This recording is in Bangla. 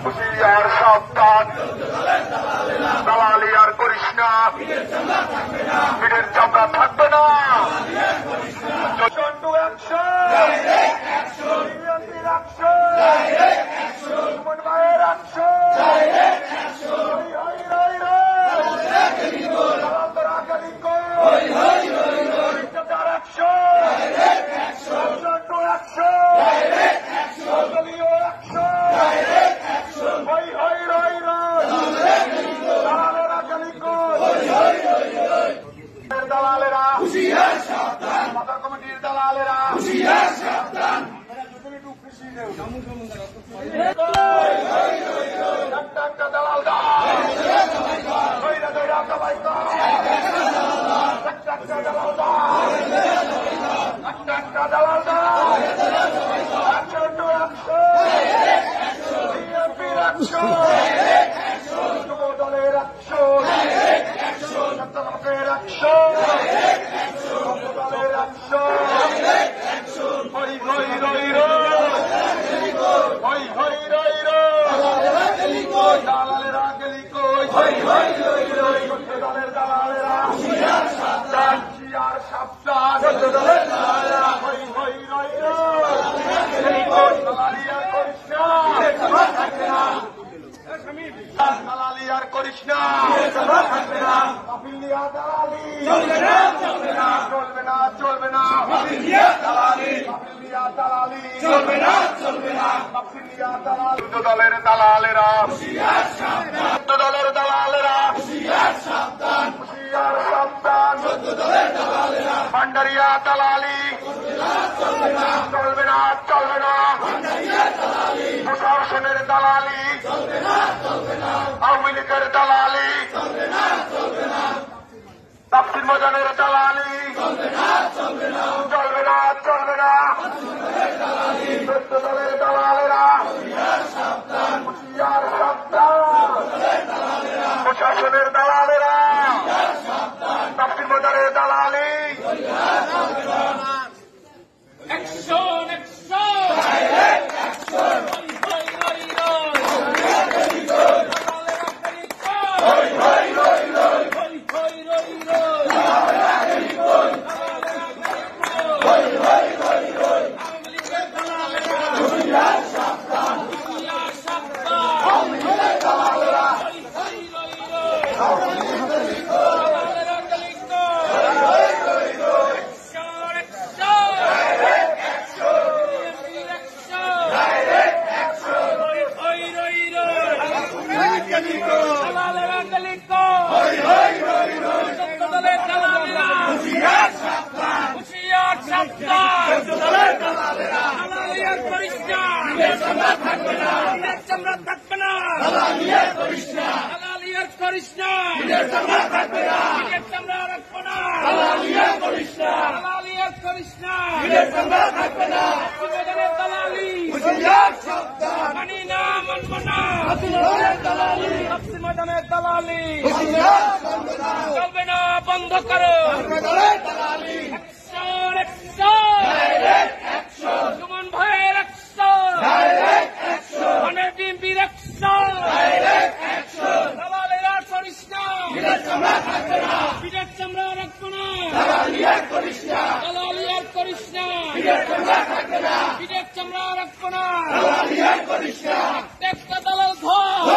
হুঁশিয়ার সাবধান, দালালি আর করিস না, পিঠের চামড়া থাকবে না। চন্ডু অ্যাকশন, বিএনপির অ্যাকশন, সুমন ভাইয়ের অ্যাকশন, দালালেরা হুঁশিয়ার সাবধান, মাথা কমিটির দালালেরা হুঁশিয়ার সাবধান। একটা দালাল দলের দালালেরা গেলি কই, দালালেরা হুঁশিয়ার সাবধান, দালালি আর করিস না, দালালি চলবে না, দালালি চলবে না, দলের দালালেরা দলের দালালেরা হুঁশিয়ার সাবধান, ভান্ডারিয়া দালালি চলবে না, প্রশাসনের দালালি, আওয়ামী লীগের দালালি, তাফসীর ময়দানের দালালি চলবে না, দলের দালালেরা হুঁশিয়ার সাবধান, প্রশাসনের দালালেরা তাফসীর ময়দানের দালালি চলবে না, বন্ধ করো। সুমন ভাইয়ের অনেক বিএনপির দালালেরা করিস না, পিঠের চামড়া রাখবো না, দালালি আর করিস না, পিঠের চামড়া রাখবো না, একটা দালাল ঘর